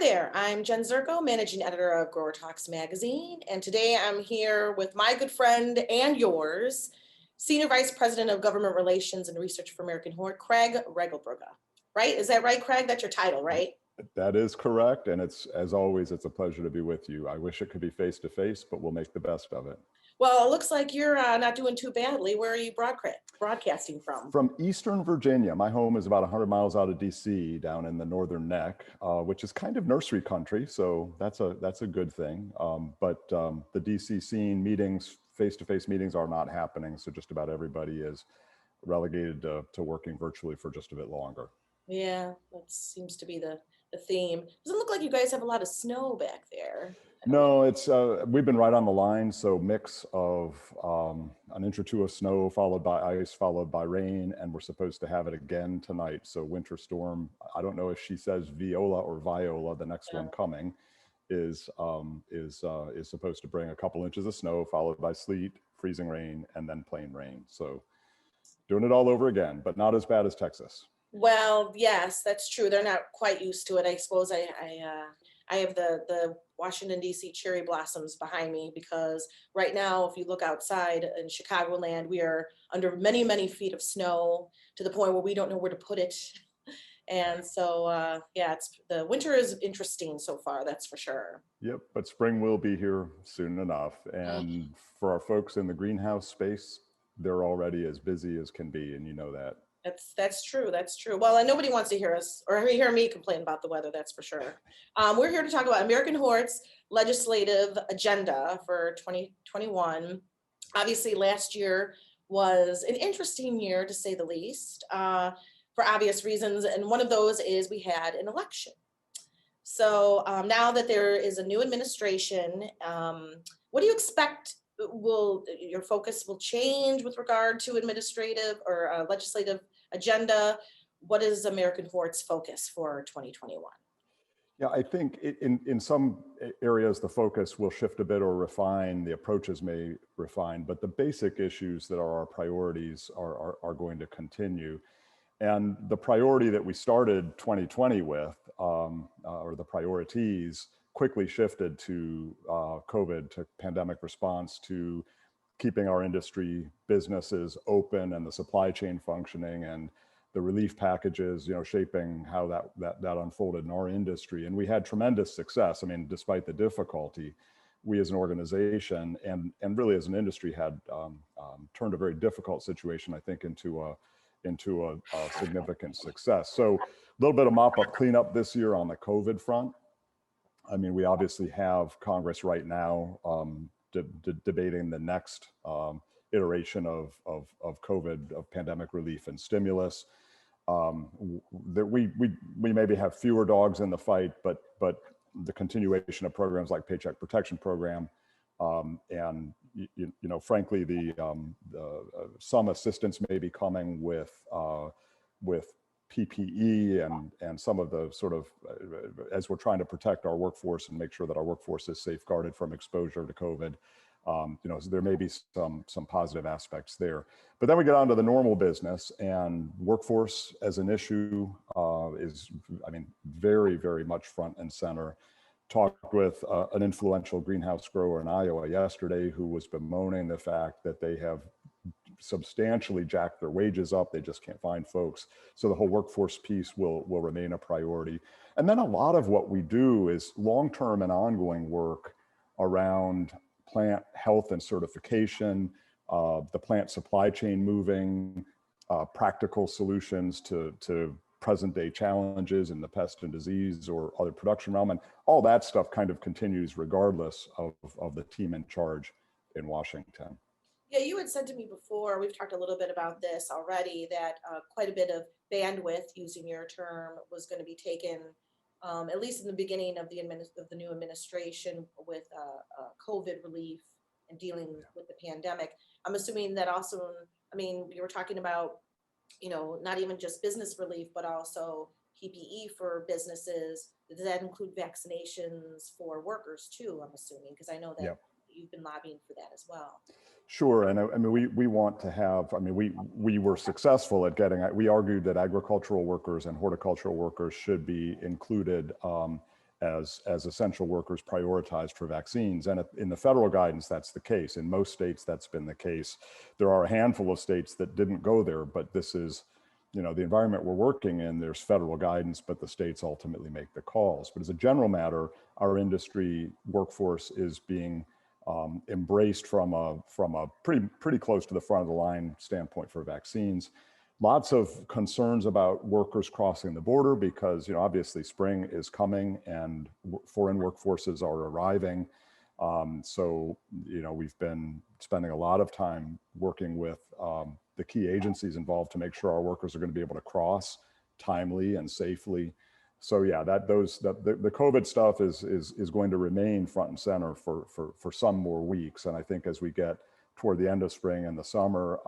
there, I'm Jen Zurko, managing editor of Growertalks magazine, and today I'm here with my good friend and yours, Senior Vice President of Government Relations and Research for AmericanHort's, Craig Regelbrugge. Right? Is that right, Craig? That's your title, right? That is correct, and it's, as always, it's a pleasure to be with you. I wish it could be face-to-face, but we'll make the best of it. Well, it looks like you're not doing too badly. Where are you broadcasting from? From Eastern Virginia. My home is about 100 miles out of DC, down in the Northern Neck, which is kind of nursery country, so that's a good thing. But the DC scene meetings, face-to-face meetings are not happening, so just about everybody is relegated to working virtually for just a bit longer. Yeah, that seems to be the theme. Doesn't look like you guys have a lot of snow back there. No, it's we've been right on the line, so mix of an inch or two of snow followed by ice, followed by rain, and we're supposed to have it again tonight. So winter storm, I don't know if she says Viola or Viola, the next one coming, is supposed to bring a couple inches of snow followed by sleet, freezing rain, and then plain rain. So doing it all over again, but not as bad as Texas. Well, yes, that's true. They're not quite used to it. I suppose I have the Washington, D.C. cherry blossoms behind me, because right now, if you look outside in Chicagoland, we are under many, many feet of snow to the point where we don't know where to put it. And so, yeah, the winter is interesting so far, that's for sure. Yep, but spring will be here soon enough. And for our folks in the greenhouse space, they're already as busy as can be, and you know that. That's true. That's true. Well, and nobody wants to hear us or hear me complain about the weather. That's for sure. We're here to talk about AmericanHort's legislative agenda for 2021. Obviously, last year was an interesting year, to say the least, for obvious reasons. And one of those is we had an election. So now that there is a new administration, what do you expect? Will your focus will change with regard to administrative or legislative agenda? What is AmericanHort's focus for 2021? Yeah, I think in some areas the focus will shift a bit or refine, the approaches may refine, but the basic issues that are our priorities are going to continue. And the priority that we started 2020 with, or the priorities, quickly shifted to COVID, to pandemic response, to keeping our industry businesses open and the supply chain functioning, and the relief packages, shaping how that unfolded in our industry. And we had tremendous success. I mean, despite the difficulty, we as an organization and really as an industry had turned a very difficult situation, I think, into a significant success. So a little bit of mop-up cleanup this year on the COVID front. I mean, we obviously have Congress right now debating the next iteration of COVID, of pandemic relief and stimulus. That we maybe have fewer dogs in the fight, but the continuation of programs like Paycheck Protection Program, and frankly, some assistance may be coming with PPE and some of the sort of, as we're trying to protect our workforce and make sure that our workforce is safeguarded from exposure to COVID. So there may be some positive aspects there. But then we get on to the normal business, and workforce as an issue is, very, very much front and center. Talked with an influential greenhouse grower in Iowa yesterday who was bemoaning the fact that they have substantially jacked their wages up. They just can't find folks. So the whole workforce piece will remain a priority. And then a lot of what we do is long-term and ongoing work around plant health and certification, the plant supply chain moving, practical solutions to present-day challenges in the pest and disease or other production realm. And all that stuff kind of continues regardless of the team in charge in Washington. Yeah, you had said to me before, we've talked a little bit about this already, that quite a bit of bandwidth, using your term, was going to be taken, at least in the beginning of the new administration, with COVID relief and dealing with the pandemic. I'm assuming that also, you were talking about, not even just business relief, but also PPE for businesses. Does that include vaccinations for workers too, I'm assuming? Because I know that Yep. You've been lobbying for that as well. Sure, and we want to have, we were successful at we argued that agricultural workers and horticultural workers should be included as essential workers prioritized for vaccines. And in the federal guidance, that's the case. In most states, that's been the case. There are a handful of states that didn't go there, but this is, the environment we're working in. There's federal guidance, but the states ultimately make the calls. But as a general matter, our industry workforce is being embraced from a pretty close to the front of the line standpoint for vaccines. Lots of concerns about workers crossing the border because, obviously spring is coming and foreign workforces are arriving. So, we've been spending a lot of time working with the key agencies involved to make sure our workers are going to be able to cross timely and safely. So yeah, the COVID stuff is going to remain front and center for some more weeks. And I think as we get toward the end of spring and the summer,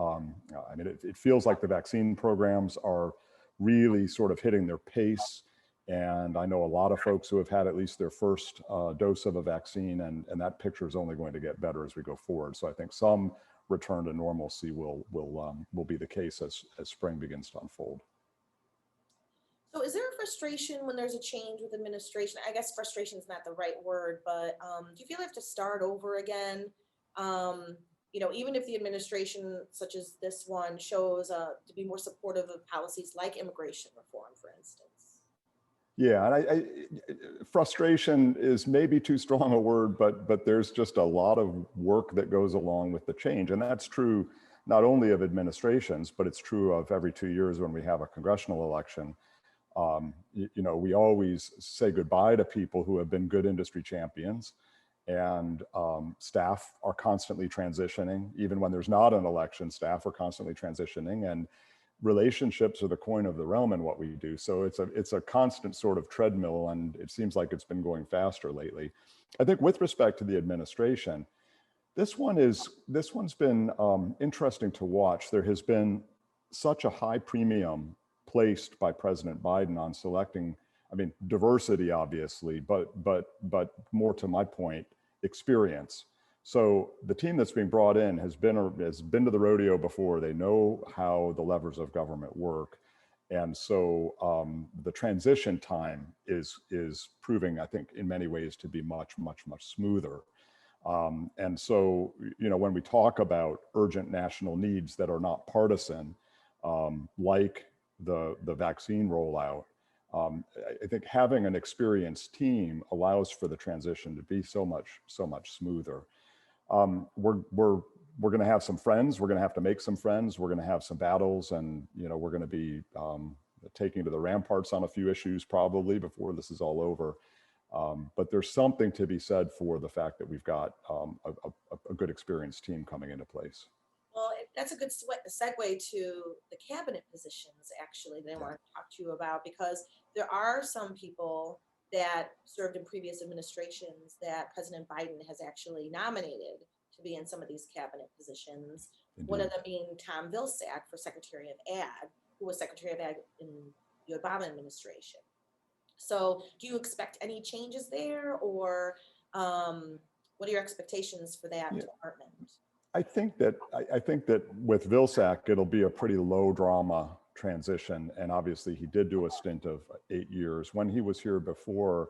it feels like the vaccine programs are really sort of hitting their pace. And I know a lot of folks who have had at least their first dose of a vaccine, and that picture is only going to get better as we go forward. So I think some return to normalcy will be the case as spring begins to unfold. So is there a frustration when there's a change with administration? I guess frustration is not the right word, but do you feel you have to start over again? Even if the administration, such as this one, shows to be more supportive of policies like immigration reform, for instance? Yeah, and frustration is maybe too strong a word, but there's just a lot of work that goes along with the change. And that's true not only of administrations, but it's true of every 2 years when we have a congressional election. We always say goodbye to people who have been good industry champions, and staff are constantly transitioning. Even when there's not an election, staff are constantly transitioning, and relationships are the coin of the realm in what we do. So it's a constant sort of treadmill, and it seems like it's been going faster lately. I think with respect to the administration, this one's been interesting to watch. There has been such a high premium placed by President Biden on selecting, diversity obviously, but more to my point, experience. So the team that's being brought in has been to the rodeo before. They know how the levers of government work. And so the transition time is proving, I think, in many ways to be much smoother. And so, when we talk about urgent national needs that are not partisan, like the vaccine rollout, I think having an experienced team allows for the transition to be so much smoother. We're going to have some friends. We're going to have to make some friends. We're going to have some battles, and we're going to be taking to the ramparts on a few issues probably before this is all over. But there's something to be said for the fact that we've got a good experienced team coming into place. Well, that's a good segue to the cabinet positions, actually, that I want to talk to you about, because there are some people that served in previous administrations that President Biden has actually nominated to be in some of these cabinet positions. Indeed. One of them being Tom Vilsack for Secretary of Ag, who was Secretary of Ag in the Obama administration. So do you expect any changes there, or what are your expectations for that department? I think that with Vilsack, it'll be a pretty low drama transition. And obviously he did do a stint of 8 years. When he was here before,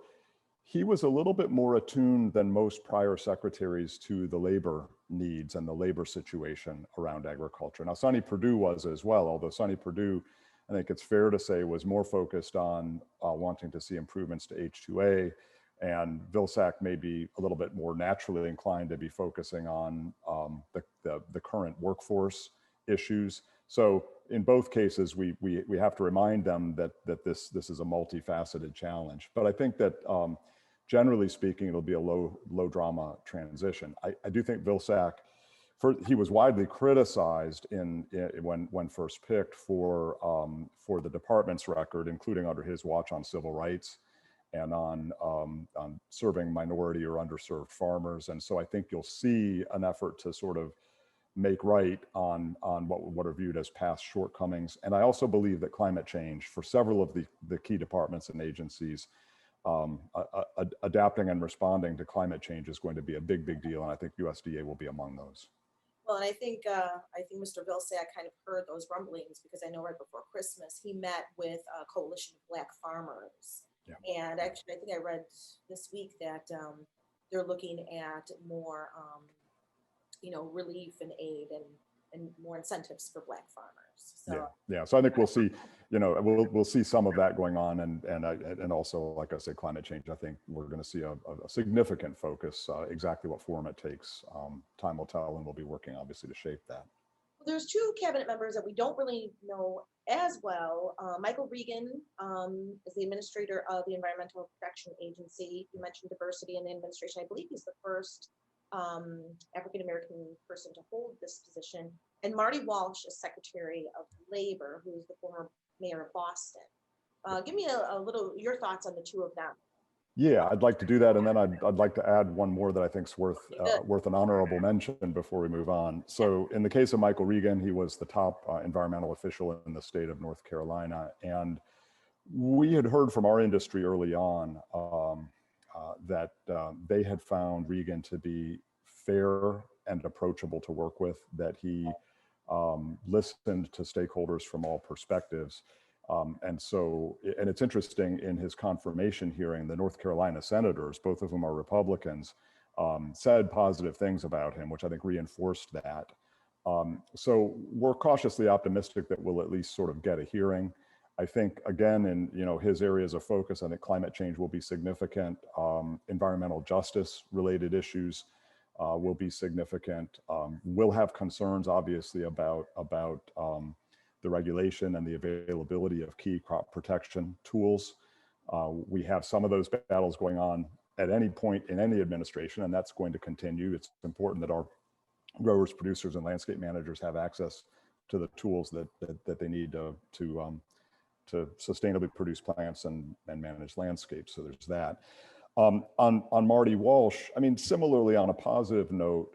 he was a little bit more attuned than most prior secretaries to the labor needs and the labor situation around agriculture. Now, Sonny Perdue was as well, although Sonny Perdue, I think it's fair to say, was more focused on wanting to see improvements to H2A. And Vilsack may be a little bit more naturally inclined to be focusing on the current workforce issues. So in both cases, we have to remind them that this is a multifaceted challenge. But I think that generally speaking, it'll be a low drama transition. I do think Vilsack, he was widely criticized when first picked for the department's record, including under his watch on civil rights and on serving minority or underserved farmers. And so I think you'll see an effort to sort of make right on what are viewed as past shortcomings. And I also believe that climate change, for several of the key departments and agencies, adapting and responding to climate change is going to be a big deal. And I think USDA will be among those. Well, and I think Mr. Vilsack kind of heard those rumblings, because I know right before Christmas, he met with a coalition of Black farmers And actually, I think I read this week that they're looking at more, relief and aid and more incentives for Black farmers. So yeah. So I think we'll see, we'll see some of that going on, and also, like I said, climate change. I think we're going to see a significant focus. Exactly what form it takes, time will tell, and we'll be working obviously to shape that. there's two cabinet members that we don't really know as well. Michael Regan is the administrator of the Environmental Protection Agency. You mentioned diversity in the administration. I believe he's the first African-American person to hold this position. And Marty Walsh is Secretary of Labor, who's the former mayor of Boston. Give me a little, your thoughts on the two of them. Yeah, I'd like to do that, and then I'd like to add one more that I think is worth an honorable mention before we move on. So, in the case of Michael Regan, he was the top environmental official in the state of North Carolina, and we had heard from our industry early on that they had found Regan to be fair and approachable to work with, that he listened to stakeholders from all perspectives. And it's interesting, in his confirmation hearing, the North Carolina senators, both of whom are Republicans, said positive things about him, which I think reinforced that. So we're cautiously optimistic that we'll at least sort of get a hearing. I think, again, in his areas of focus, I think climate change will be significant. Environmental justice related issues will be significant. We'll have concerns, obviously, about the regulation and the availability of key crop protection tools. We have some of those battles going on at any point in any administration, and that's going to continue. It's important that our growers, producers, and landscape managers have access to the tools that they need to sustainably produce plants and manage landscapes. So there's that. On Marty Walsh, I mean, similarly, on a positive note,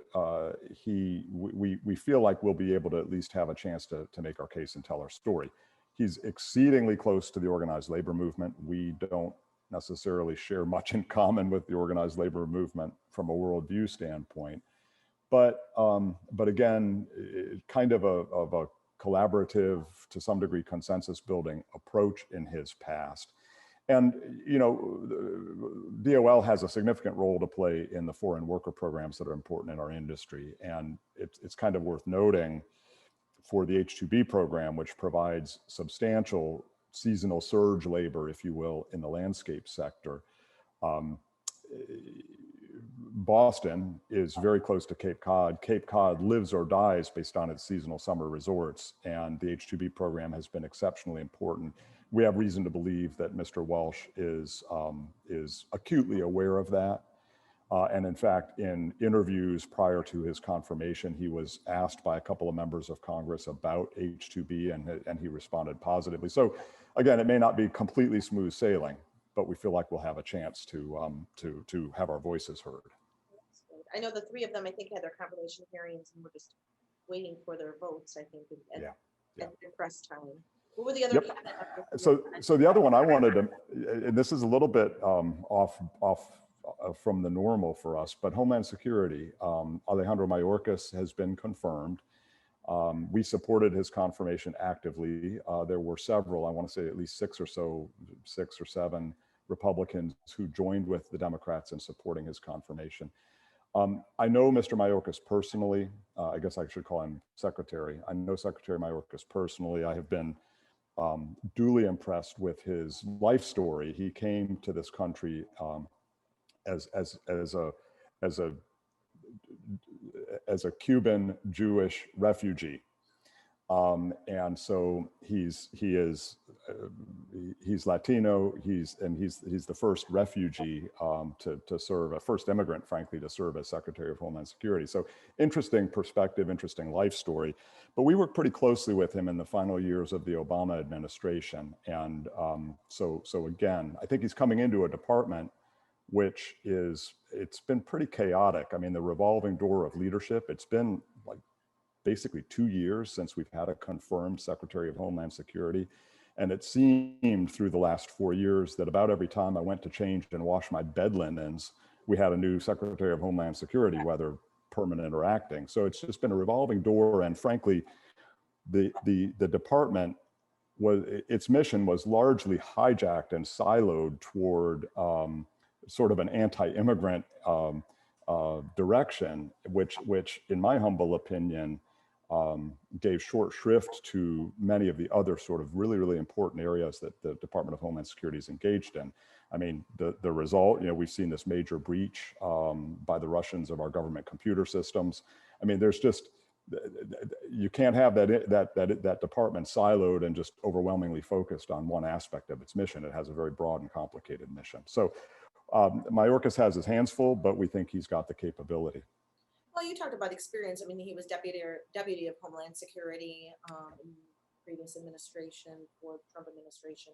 we feel like we'll be able to at least have a chance to make our case and tell our story. He's exceedingly close to the organized labor movement. We don't necessarily share much in common with the organized labor movement from a worldview standpoint, but again, kind of a collaborative, to some degree, consensus building approach in his past. And, DOL has a significant role to play in the foreign worker programs that are important in our industry. And it's kind of worth noting, for the H-2B program, which provides substantial seasonal surge labor, if you will, in the landscape sector, Boston is very close to Cape Cod. Cape Cod lives or dies based on its seasonal summer resorts, and the H-2B program has been exceptionally important. We have reason to believe that Mr. Walsh is acutely aware of that. And in fact, in interviews prior to his confirmation, he was asked by a couple of members of Congress about H-2B, and he responded positively. So again, it may not be completely smooth sailing, but we feel like we'll have a chance to have our voices heard. I know the three of them, I think, had their confirmation hearings, and we're just waiting for their votes, I think, at their press time. What were the other? Yep. So the other one I wanted to, and this is a little bit off from the normal for us, but Homeland Security, Alejandro Mayorkas has been confirmed. We supported his confirmation actively. There were several, I want to say at least six or seven Republicans who joined with the Democrats in supporting his confirmation. I know Mr. Mayorkas personally. I guess I should call him Secretary. I know Secretary Mayorkas personally. I have been duly impressed with his life story. He came to this country as a Cuban Jewish refugee, and so he's Latino. He's the first refugee to serve, a first immigrant, frankly, to serve as Secretary of Homeland Security. So interesting perspective, interesting life story. But we worked pretty closely with him in the final years of the Obama administration, and so again, I think he's coming into a department which it's been pretty chaotic. I mean, the revolving door of leadership. It's been like basically 2 years since we've had a confirmed Secretary of Homeland Security. And it seemed through the last 4 years that about every time I went to change and wash my bed linens, we had a new Secretary of Homeland Security, whether permanent or acting. So it's just been a revolving door. And frankly, the department its mission was largely hijacked and siloed toward sort of an anti-immigrant direction, which in my humble opinion, gave short shrift to many of the other sort of really important areas that the Department of Homeland Security is engaged in. I mean, the result, we've seen this major breach by the Russians of our government computer systems. I mean, there's just, you can't have that department siloed and just overwhelmingly focused on one aspect of its mission. It has a very broad and complicated mission. So Mayorkas has his hands full, but we think he's got the capability. Well, you talked about experience. I mean, he was deputy of Homeland Security in previous administration for Trump administration.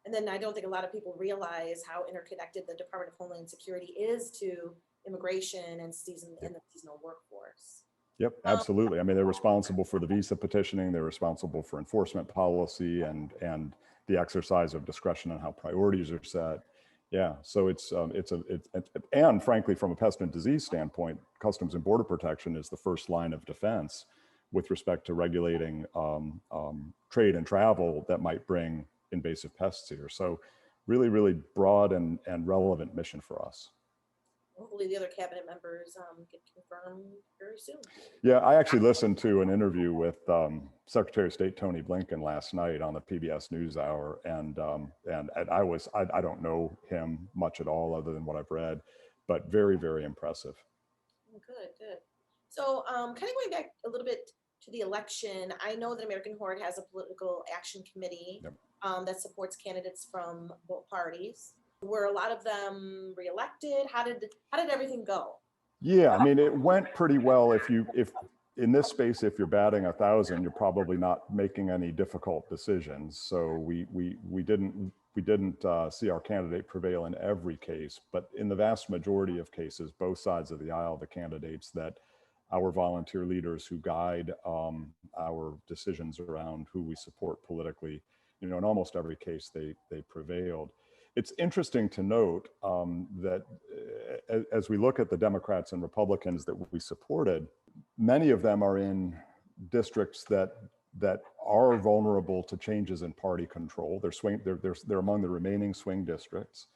And then I don't think a lot of people realize how interconnected the Department of Homeland Security is to immigration and the seasonal workforce. Yep, absolutely. I mean, they're responsible for the visa petitioning. They're responsible for enforcement policy and the exercise of discretion on how priorities are set. Yeah, so and frankly, from a pest and disease standpoint, Customs and Border Protection is the first line of defense with respect to regulating trade and travel that might bring invasive pests here. So really broad and relevant mission for us. Hopefully the other cabinet members get confirmed very soon. Yeah, I actually listened to an interview with Secretary of State Tony Blinken last night on the PBS NewsHour, and I don't know him much at all other than what I've read, but very impressive. Good. So kind of going back a little bit to the election, I know that American Hort has a political action committee that supports candidates from both parties. Were a lot of them reelected? How did everything go? Yeah, I mean, it went pretty well. If in this space, if you're batting 1,000, you're probably not making any difficult decisions. So we didn't see our candidate prevail in every case, but in the vast majority of cases, both sides of the aisle, the candidates that our volunteer leaders who guide our decisions around who we support politically, in almost every case they prevailed. It's interesting to note that as we look at the Democrats and Republicans that we supported, many of them are in districts that are vulnerable to changes in party control. They're among the remaining swing districts.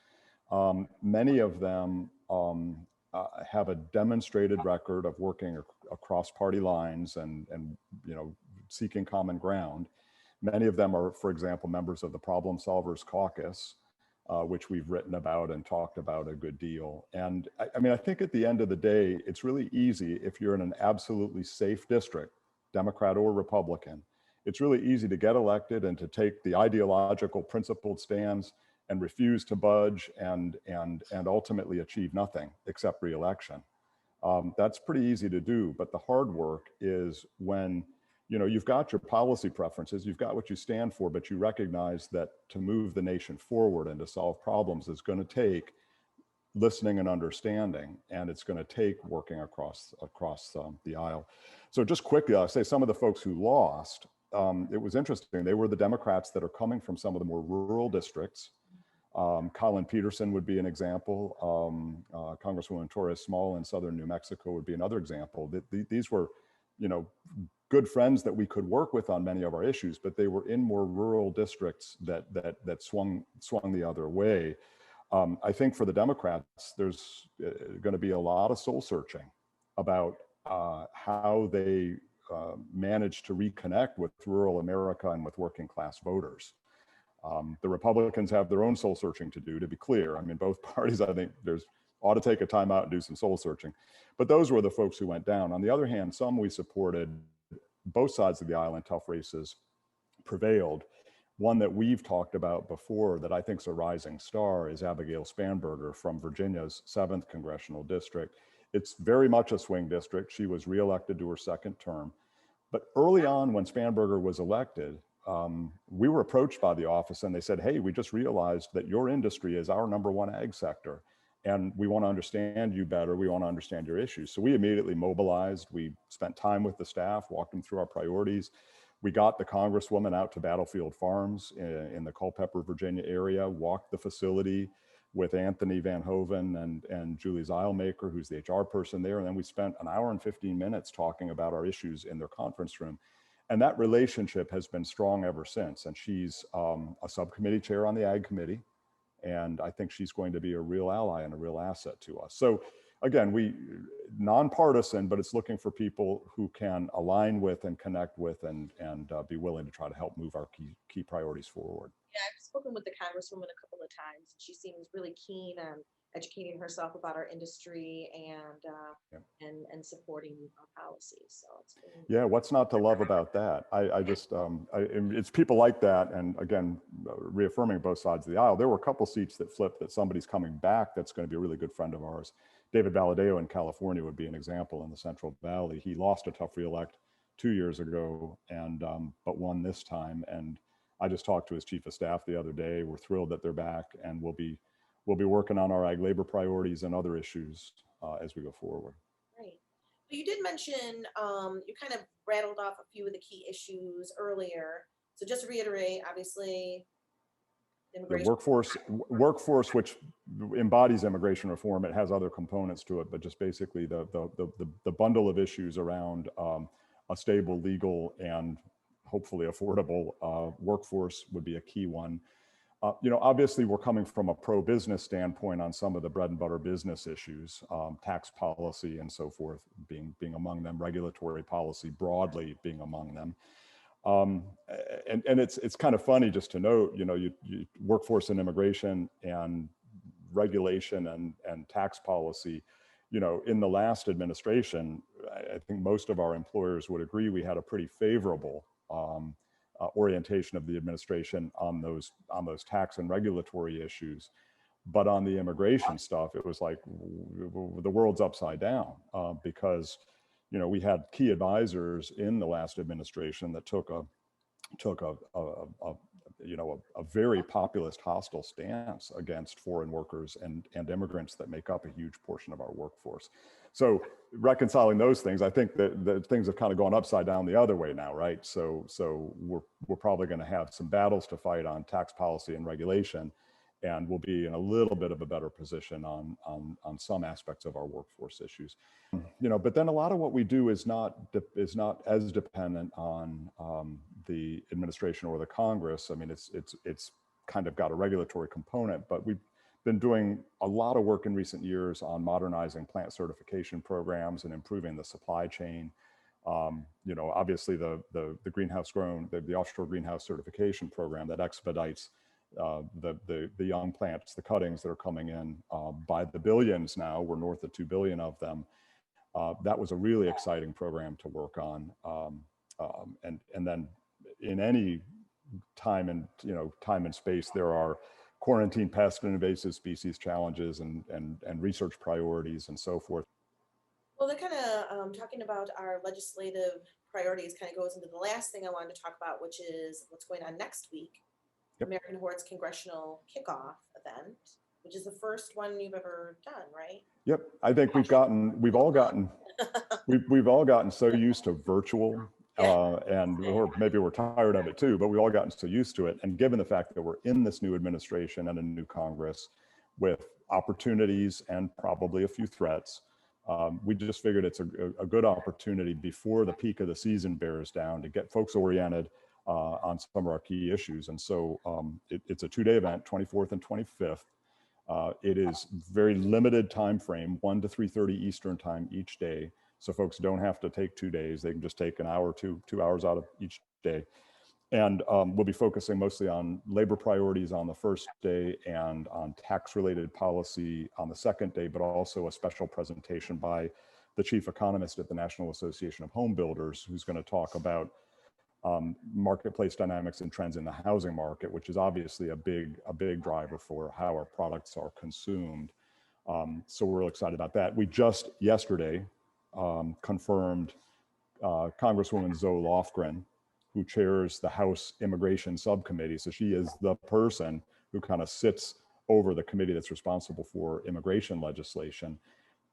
Many of them have a demonstrated record of working across party lines and seeking common ground. Many of them are, for example, members of the Problem Solvers Caucus, which we've written about and talked about a good deal. And I mean, I think at the end of the day, it's really easy if you're in an absolutely safe district, Democrat or Republican, it's really easy to get elected and to take the ideological principled stands and refuse to budge and ultimately achieve nothing except re-election. That's pretty easy to do, but the hard work is when you've got your policy preferences, you've got what you stand for, but you recognize that to move the nation forward and to solve problems is going to take listening and understanding, and it's going to take working across the aisle. So just quickly, I'll say some of the folks who lost, it was interesting. They were the Democrats that are coming from some of the more rural districts. Colin Peterson would be an example. Congresswoman Torres Small in southern New Mexico would be another example. These were, good friends that we could work with on many of our issues, but they were in more rural districts that swung the other way. I think for the Democrats, there's going to be a lot of soul searching about how they manage to reconnect with rural America and with working class voters. The Republicans have their own soul searching to do, to be clear. I mean, both parties, I think ought to take a time out and do some soul searching. But those were the folks who went down. On the other hand, some we supported, both sides of the aisle in tough races, prevailed. One that we've talked about before that I think is a rising star is Abigail Spanberger from Virginia's 7th Congressional District. It's very much a swing district. She was reelected to her second term. But early on when Spanberger was elected, we were approached by the office and they said, hey, we just realized that your industry is our #1 ag sector. And we want to understand you better. We want to understand your issues. So we immediately mobilized. We spent time with the staff, walked them through our priorities. We got the Congresswoman out to Battlefield Farms in the Culpeper, Virginia area, walked the facility with Anthony Van Hoven and Julie Zeilmaker, who's the HR person there. And then we spent an hour and 15 minutes talking about our issues in their conference room. And that relationship has been strong ever since. And she's a subcommittee chair on the Ag Committee. And I think she's going to be a real ally and a real asset to us. So again, we nonpartisan, but it's looking for people who can align with and connect with and be willing to try to help move our key priorities forward. Yeah, I've spoken with the Congresswoman a couple of times. She seems really keen on educating herself about our industry and supporting our policies. So it's been, Yeah, what's not to love about that? It's people like that. And again, reaffirming both sides of the aisle. There were a couple seats that flipped that somebody's coming back that's going to be a really good friend of ours. David Valadao in California would be an example in the Central Valley. He lost a tough reelect 2 years ago and but won this time. And I just talked to his chief of staff the other day. We're thrilled that they're back, and we'll be working on our ag labor priorities and other issues as we go forward. right. But you did mention, you kind of rattled off a few of the key issues earlier. So just to reiterate, obviously, The immigration. workforce, which embodies immigration reform, it has other components to it, but just basically the bundle of issues around a stable, legal, and hopefully affordable workforce would be a key one. Obviously we're coming from a pro-business standpoint on some of the bread and butter business issues, tax policy and so forth being among them, regulatory policy broadly being among them. And it's kind of funny just to note, you workforce and immigration and regulation and tax policy, in the last administration, I think most of our employers would agree we had a pretty favorable orientation of the administration on those tax and regulatory issues. But on the immigration stuff, it was like the world's upside down because, we had key advisors in the last administration that took a very populist, hostile stance against foreign workers and immigrants that make up a huge portion of our workforce. So reconciling those things, I think that things have kind of gone upside down the other way now, right? So we're probably going to have some battles to fight on tax policy and regulation, and we'll be in a little bit of a better position on some aspects of our workforce issues. But then a lot of what we do is not as dependent on the administration or the Congress. I mean, it's kind of got a regulatory component, but we've been doing a lot of work in recent years on modernizing plant certification programs and improving the supply chain. Obviously the greenhouse grown, the offshore greenhouse certification program that expedites the young plants, the cuttings that are coming in by the billions now. We're north of 2 billion of them. That was a really exciting program to work on. And then in any time and space, there are quarantine pest and invasive species challenges and research priorities and so forth. Well, that kind of talking about our legislative priorities kind of goes into the last thing I wanted to talk about, which is what's going on next week. Yep. AmericanHort's congressional kickoff event, which is the first one you've ever done, right? Yep, I think we've all gotten so used to virtual, or maybe we're tired of it too, but we've all gotten so used to it. And given the fact that we're in this new administration and a new Congress with opportunities and probably a few threats, we just figured it's a good opportunity before the peak of the season bears down to get folks oriented on some of our key issues. And so it's a 2-day event, 24th and 25th. It is very limited time frame, 1 to 3:30 Eastern time each day. So folks don't have to take 2 days. They can just take an hour or 2 hours out of each day. And we'll be focusing mostly on labor priorities on the first day and on tax-related policy on the second day, but also a special presentation by the chief economist at the National Association of Home Builders, who's going to talk about marketplace dynamics and trends in the housing market, which is obviously a big driver for how our products are consumed. So we're real excited about that. We just yesterday confirmed Congresswoman Zoe Lofgren, who chairs the House Immigration Subcommittee. So she is the person who kind of sits over the committee that's responsible for immigration legislation.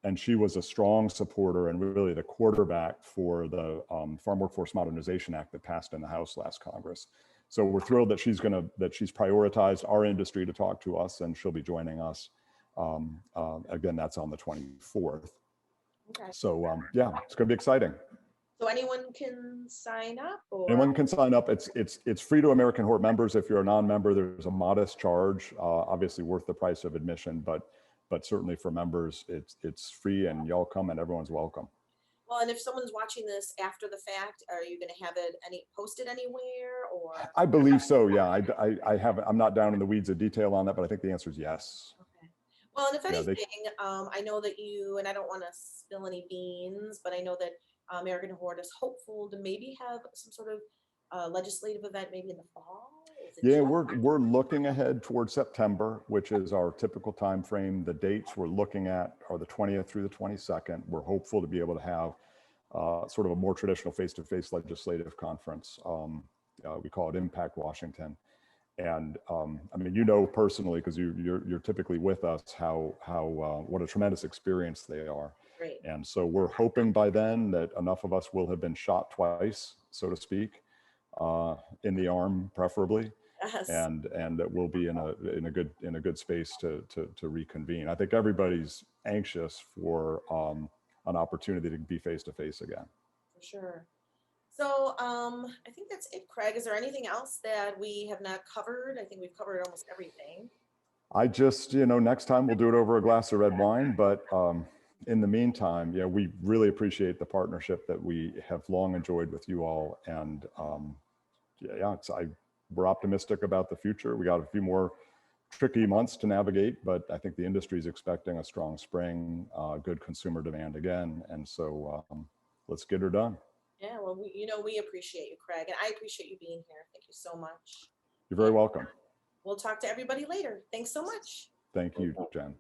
And she was a strong supporter and really the quarterback for the Farm Workforce Modernization Act that passed in the House last Congress. So we're thrilled that she's prioritized our industry to talk to us, and she'll be joining us. Again, that's on the 24th. Okay. So yeah, it's going to be exciting. So anyone can sign up, or? Anyone can sign up. It's free to American Hort members. If you're a non-member, there's a modest charge, obviously worth the price of admission, but certainly for members, it's free, and y'all come and everyone's welcome. Well, and if someone's watching this after the fact, are you going to have it posted anywhere, or? I believe so. Yeah, I haven't. I'm not down in the weeds of detail on that, but I think the answer is yes. Okay. Well, and if Yeah, anything, I know that you, and I don't want to spill any beans, but I know that American Hort is hopeful to maybe have some sort of legislative event maybe in the fall. Is it Yeah, just- we're looking ahead towards September, which is our typical time frame. The dates we're looking at are the 20th through the 22nd. We're hopeful to be able to have sort of a more traditional face-to-face legislative conference. We call it Impact Washington. And I mean, you know personally, because you're typically with us, how what a tremendous experience they are. Great. And so we're hoping by then that enough of us will have been shot twice, so to speak, in the arm, preferably, Yes. and that we'll be in a good space to reconvene. I think everybody's anxious for an opportunity to be face to face again. For sure. So I think that's it, Craig. Is there anything else that we have not covered? I think we've covered almost everything. I just, next time we'll do it over a glass of red wine, but in the meantime, yeah, we really appreciate the partnership that we have long enjoyed with you all. And we're optimistic about the future. We got a few more tricky months to navigate, but I think the industry is expecting a strong spring, good consumer demand again. And so let's get her done. Yeah, well, we appreciate you, Craig, and I appreciate you being here. Thank you so much. You're very welcome. We'll talk to everybody later. Thanks so much. Thank you, Jen.